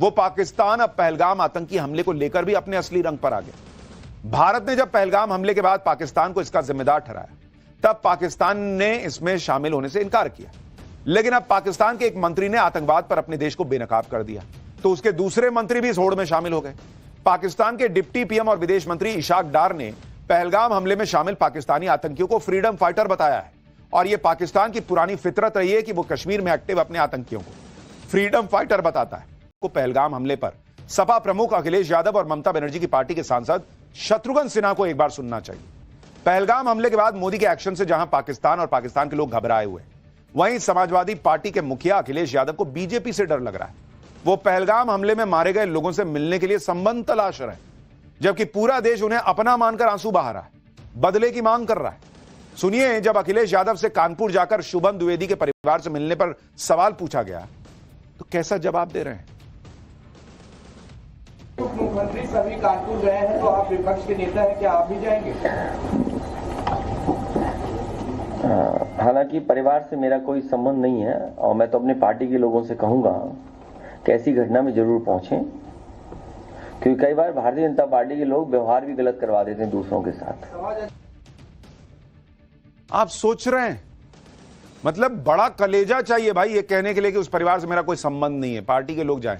वो पाकिस्तान अब पहलगाम आतंकी हमले को लेकर भी अपने असली रंग पर आ गया। भारत ने जब पहलगाम हमले के बाद पाकिस्तान को इसका जिम्मेदार ठहराया, तब पाकिस्तान ने इसमें शामिल होने से इनकार किया। लेकिन अब पाकिस्तान के एक मंत्री ने आतंकवाद पर अपने देश को बेनकाब कर दिया, तो उसके दूसरे मंत्री भी इस होड़ में शामिल हो गए। पाकिस्तान के डिप्टी पीएम और विदेश मंत्री इशाक डार ने पहलगाम हमले में शामिल पाकिस्तानी आतंकियों को फ्रीडम फाइटर बताया है। और यह पाकिस्तान की पुरानी फितरत रही है कि वो कश्मीर में एक्टिव अपने आतंकियों को फ्रीडम फाइटर बताता है। को पहलगाम हमले पर सपा प्रमुख अखिलेश यादव और ममता बनर्जी की पार्टी के सांसद शत्रुघ्न सिन्हा को एक बार सुनना चाहिए। पहलगाम हमले के बाद मोदी के एक्शन से जहां पाकिस्तान और पाकिस्तान के लोग घबराए हुए, वहीं समाजवादी पार्टी के मुखिया अखिलेश यादव को बीजेपी से डर लग रहा है। वो पहलगाम हमले में मारे गए लोगों से मिलने के लिए संबंध तलाश रहे हैं, जबकि पूरा देश उन्हें अपना मानकर आंसू बहा रहा है, बदले की मांग कर रहा है। सुनिए, जब अखिलेश यादव से कानपुर जाकर शुभम द्विवेदी के परिवार से मिलने पर सवाल पूछा गया तो कैसा जवाब दे रहे हैं। मुख्यमंत्री सभी कानपुर गए हैं, तो आप विपक्ष के नेता हैं, क्या आप भी जाएंगे? हालांकि परिवार से मेरा कोई संबंध नहीं है और मैं तो अपने पार्टी के लोगों से कहूंगा कि ऐसी घटना में जरूर पहुंचें, क्योंकि कई बार भारतीय जनता पार्टी के लोग व्यवहार भी गलत करवा देते हैं दूसरों के साथ। आप सोच रहे हैं, मतलब बड़ा कलेजा चाहिए भाई ये कहने के लिए कि उस परिवार से मेरा कोई संबंध नहीं है, पार्टी के लोग जाएं।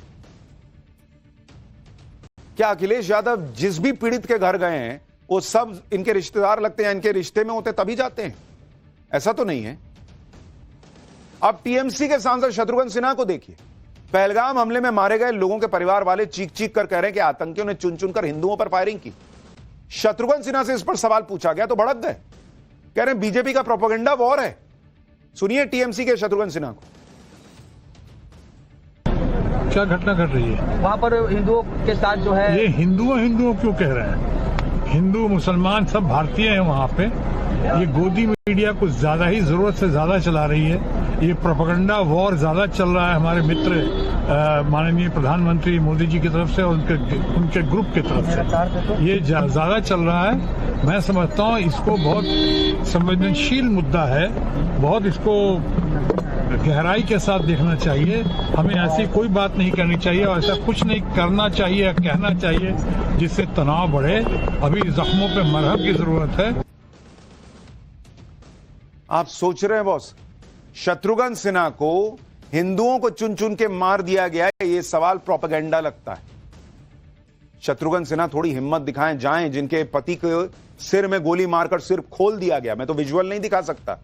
क्या अखिलेश यादव जिस भी पीड़ित के घर गए हैं वो सब इनके रिश्तेदार लगते हैं, इनके रिश्ते में होते तभी जाते हैं? ऐसा तो नहीं है। अब टीएमसी के सांसद शत्रुघ्न सिन्हा को देखिए, पहलगाम हमले में मारे गए लोगों के परिवार वाले चीख चीख कर कह रहे हैं कि आतंकियों ने चुन चुनकर हिंदुओं पर फायरिंग की। शत्रुघ्न सिन्हा से इस पर सवाल पूछा गया तो भड़क गए, कह रहे हैं बीजेपी का प्रोपेगेंडा वॉर है। सुनिए टीएमसी के शत्रुघ्न सिन्हा को। क्या घटना घट रही है वहाँ पर हिंदुओं के साथ जो है? ये हिंदुओं क्यों कह रहे हैं? हिंदू मुसलमान सब भारतीय हैं वहाँ पे। ये गोदी मीडिया कुछ ज्यादा ही जरूरत से ज्यादा चला रही है। ये प्रोपेगेंडा वॉर ज्यादा चल रहा है हमारे मित्र माननीय प्रधानमंत्री मोदी जी की तरफ से और उनके ग्रुप की तरफ से ये ज्यादा चल रहा है। मैं समझता हूँ इसको बहुत संवेदनशील मुद्दा है, बहुत इसको गहराई के साथ देखना चाहिए। हमें ऐसी कोई बात नहीं करनी चाहिए और ऐसा कुछ नहीं करना चाहिए, कहना चाहिए जिससे तनाव बढ़े। अभी जख्मों पे मरहम की जरूरत है। आप सोच रहे हैं बॉस, शत्रुघ्न सिन्हा को हिंदुओं को चुन चुन के मार दिया गया है, ये सवाल प्रोपेगेंडा लगता है। शत्रुघ्न सिन्हा थोड़ी हिम्मत दिखाएं, जाएं जिनके पति के सिर में गोली मारकर सिर खोल दिया गया। मैं तो विजुअल नहीं दिखा सकता,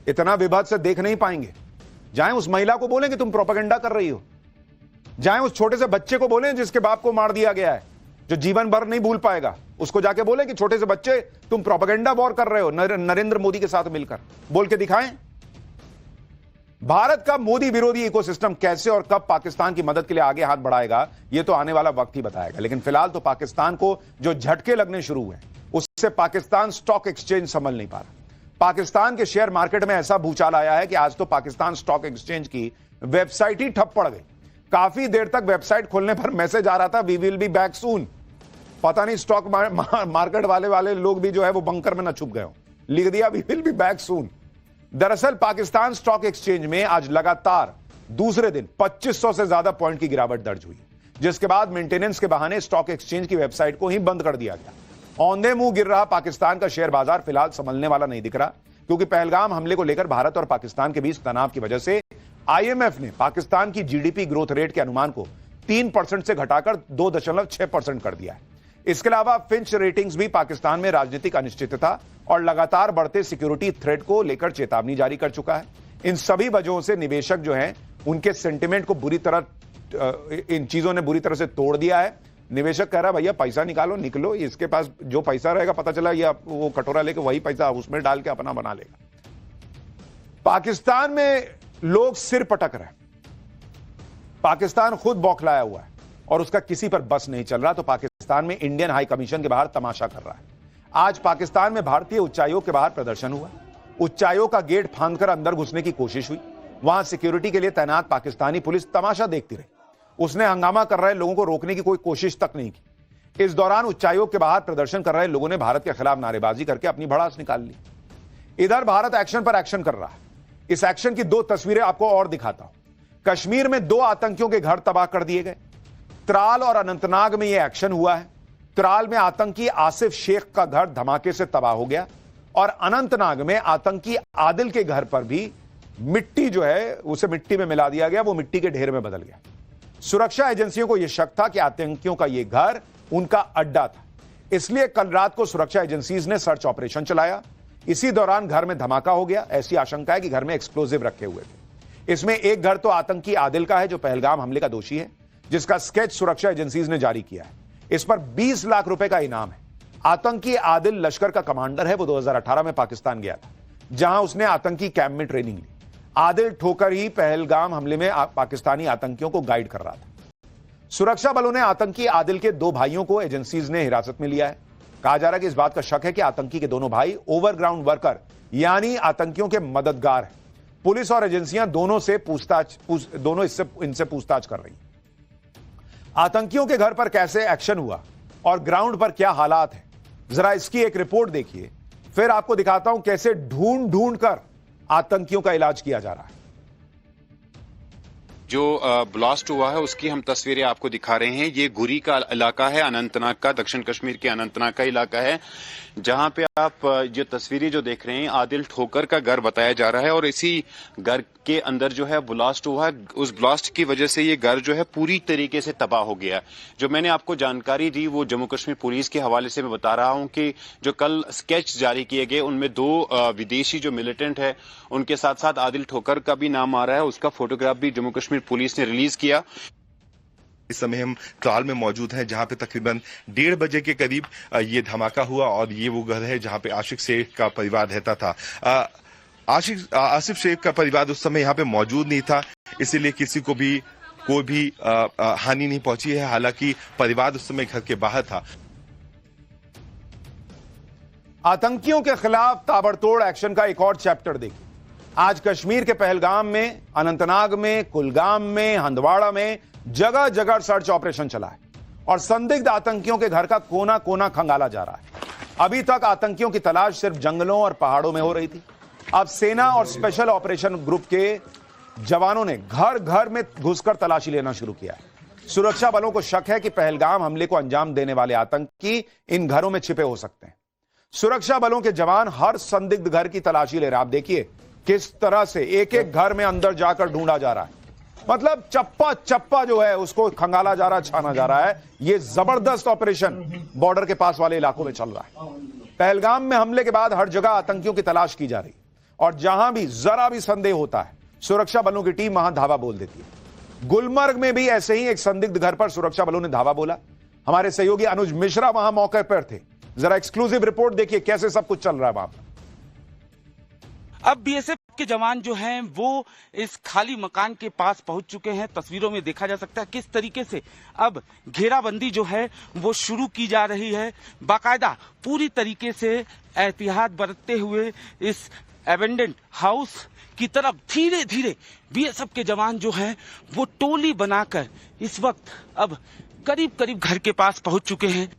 इतना विभत्स से देख नहीं पाएंगे। जाएं उस महिला को बोलें कि तुम प्रोपेगेंडा कर रही हो। जाएं उस छोटे से बच्चे को बोलें जिसके बाप को मार दिया गया है, जो जीवन भर नहीं भूल पाएगा, उसको जाके बोलें कि छोटे से बच्चे तुम प्रोपेगेंडा वॉर कर रहे हो नरेंद्र मोदी के साथ मिलकर। बोल के दिखाएं। भारत का मोदी विरोधी इकोसिस्टम कैसे और कब पाकिस्तान की मदद के लिए आगे हाथ बढ़ाएगा, यह तो आने वाला वक्त ही बताएगा। लेकिन फिलहाल तो पाकिस्तान को जो झटके लगने शुरू हुए उससे पाकिस्तान स्टॉक एक्सचेंज संभल नहीं पा रहा। पाकिस्तान के शेयर मार्केट में ऐसा भूचाल आया है कि आज तो पाकिस्तान स्टॉक एक्सचेंज की वेबसाइट ही ठप पड़ गई। काफी देर तक वेबसाइट खोलने पर मैसेज आ रहा था we will be back soon. पता नहीं स्टॉक मार्केट वाले लोग भी जो है वो बंकर में न छुप गए हो, लिख दिया we will be back soon. दरअसल पाकिस्तान स्टॉक एक्सचेंज में आज लगातार दूसरे दिन 2500 से ज्यादा पॉइंट की गिरावट दर्ज हुई, जिसके बाद मेंटेनेंस के बहाने स्टॉक एक्सचेंज की वेबसाइट को ही बंद कर दिया गया। औंधे मुंह गिर रहा पाकिस्तान का शेयर बाजार फिलहाल संभलने वाला नहीं दिख रहा, क्योंकि पहलगाम हमले को लेकर भारत और पाकिस्तान के बीच तनाव की वजह से आईएमएफ ने पाकिस्तान की जीडीपी ग्रोथ रेट के अनुमान को 3% से घटाकर 2.6% कर दिया है। इसके अलावा फिंच रेटिंग्स भी पाकिस्तान में राजनीतिक अनिश्चितता और लगातार बढ़ते सिक्योरिटी थ्रेट को लेकर चेतावनी जारी कर चुका है। इन सभी वजहों से निवेशक जो हैं उनके सेंटिमेंट को इन चीजों ने बुरी तरह से तोड़ दिया है। निवेशक कह रहा है भैया पैसा निकालो, निकलो, इसके पास जो पैसा रहेगा पता चला ये वो कटोरा लेके वही पैसा उसमें डाल के अपना बना लेगा। पाकिस्तान में लोग सिर पटक रहे हैं, पाकिस्तान खुद बौखलाया हुआ है और उसका किसी पर बस नहीं चल रहा, तो पाकिस्तान में इंडियन हाई कमीशन के बाहर तमाशा कर रहा है। आज पाकिस्तान में भारतीय उच्चायोग के बाहर प्रदर्शन हुआ। उच्चायोग का गेट फांदकर अंदर घुसने की कोशिश हुई। वहां सिक्योरिटी के लिए तैनात पाकिस्तानी पुलिस तमाशा देखती रही, उसने हंगामा कर रहे लोगों को रोकने की कोई कोशिश तक नहीं की। इस दौरान उच्चायोग के बाहर प्रदर्शन कर रहे लोगों ने भारत के खिलाफ नारेबाजी करके अपनी भड़ास निकाल ली। इधर भारत एक्शन पर एक्शन कर रहा है। इस एक्शन की 2 तस्वीरें आपको और दिखाता हूं। कश्मीर में 2 आतंकियों के घर तबाह कर दिए गए। त्राल और अनंतनाग में यह एक्शन हुआ है। त्राल में आतंकी आसिफ शेख का घर धमाके से तबाह हो गया और अनंतनाग में आतंकी आदिल के घर पर भी मिट्टी जो है उसे मिट्टी में मिला दिया गया, वो मिट्टी के ढेर में बदल गया। सुरक्षा एजेंसियों को यह शक था कि आतंकियों का यह घर उनका अड्डा था, इसलिए कल रात को सुरक्षा एजेंसीज ने सर्च ऑपरेशन चलाया। इसी दौरान घर में धमाका हो गया। ऐसी आशंका है कि घर में एक्सप्लोजिव रखे हुए थे। इसमें एक घर तो आतंकी आदिल का है जो पहलगाम हमले का दोषी है, जिसका स्केच सुरक्षा एजेंसीज ने जारी किया है। इस पर 20 लाख रुपए का इनाम है। आतंकी आदिल लश्कर का कमांडर है। वो 2018 में पाकिस्तान गया था, जहां उसने आतंकी कैंप में ट्रेनिंग ली। आदिल ठोकर ही पहलगाम हमले में पाकिस्तानी आतंकियों को गाइड कर रहा था। सुरक्षा बलों ने आतंकी आदिल के 2 भाइयों को एजेंसीज ने हिरासत में लिया है। कहा जा रहा है कि इस बात का शक है कि आतंकी के दोनों भाई ओवरग्राउंड वर्कर यानी आतंकियों के मददगार हैं। पुलिस और एजेंसियां दोनों इनसे पूछताछ कर रही हैं। आतंकियों के घर पर कैसे एक्शन हुआ और ग्राउंड पर क्या हालात है, जरा इसकी एक रिपोर्ट देखिए, फिर आपको दिखाता हूं कैसे ढूंढ ढूंढ कर आतंकियों का इलाज किया जा रहा है। जो ब्लास्ट हुआ है उसकी हम तस्वीरें आपको दिखा रहे हैं। ये गुरी का इलाका है, अनंतनाग का, दक्षिण कश्मीर के अनंतनाग का इलाका है, जहां पे आप जो तस्वीरें जो देख रहे हैं आदिल ठोकर का घर बताया जा रहा है। और इसी घर के अंदर जो है ब्लास्ट हुआ है। उस ब्लास्ट की वजह से ये घर जो है पूरी तरीके से तबाह हो गया। जो मैंने आपको जानकारी दी वो जम्मू कश्मीर पुलिस के हवाले से मैं बता रहा हूं कि जो कल स्केच जारी किए गए उनमें 2 विदेशी जो मिलिटेंट है उनके साथ साथ आदिल ठोकर का भी नाम आ रहा है। उसका फोटोग्राफ भी जम्मू कश्मीर पुलिस ने रिलीज किया। इस समय हम त्राल में मौजूद हैं, जहां पे तकरीबन 1:30 बजे के करीब ये धमाका हुआ और ये वो घर है जहां पे आशिक शेख का परिवार रहता था। आसिफ शेख का परिवार उस समय यहाँ पे मौजूद नहीं था, इसीलिए किसी को भी कोई भी हानि नहीं पहुंची है। हालांकि परिवार उस समय घर के बाहर था। आतंकियों के खिलाफ ताबड़तोड़ एक्शन का एक और चैप्टर देखिए। आज कश्मीर के पहलगाम में, अनंतनाग में, कुलगाम में, हंदवाड़ा में जगह जगह सर्च ऑपरेशन चला है और संदिग्ध आतंकियों के घर का कोना कोना खंगाला जा रहा है। अभी तक आतंकियों की तलाश सिर्फ जंगलों और पहाड़ों में हो रही थी। अब सेना और स्पेशल ऑपरेशन ग्रुप के जवानों ने घर घर में घुसकर तलाशी लेना शुरू किया है। सुरक्षा बलों को शक है कि पहलगाम हमले को अंजाम देने वाले आतंकी इन घरों में छिपे हो सकते हैं। सुरक्षा बलों के जवान हर संदिग्ध घर की तलाशी ले रहे हैं। आप देखिए किस तरह से एक एक घर में अंदर जाकर ढूंढा जा रहा है। मतलब चप्पा चप्पा जो है उसको खंगाला जा रहा है, छाना जा रहा है। यह जबरदस्त ऑपरेशन बॉर्डर के पास वाले इलाकों में चल रहा है। पहलगाम में हमले के बाद हर जगह आतंकियों की तलाश की जा रही है और जहां भी जरा भी संदेह होता है सुरक्षा बलों की टीम वहां धावा बोल देती है। गुलमर्ग में भी ऐसे ही एक संदिग्ध घर पर सुरक्षा बलों ने धावा बोला। हमारे सहयोगी अनुज मिश्रा वहां मौके पर थे। जरा एक्सक्लूसिव रिपोर्ट देखिए कैसे सब कुछ चल रहा है वहां पर। अब बीएसएफ के जवान जो हैं वो इस खाली मकान के पास पहुंच चुके हैं। तस्वीरों में देखा जा सकता है किस तरीके से अब घेराबंदी जो है वो शुरू की जा रही है। बाकायदा पूरी तरीके से एहतियात बरतते हुए इस एबेंडेंट हाउस की तरफ धीरे धीरे बीएसएफ के जवान जो हैं वो टोली बनाकर इस वक्त अब करीब करीब घर के पास पहुंच चुके हैं।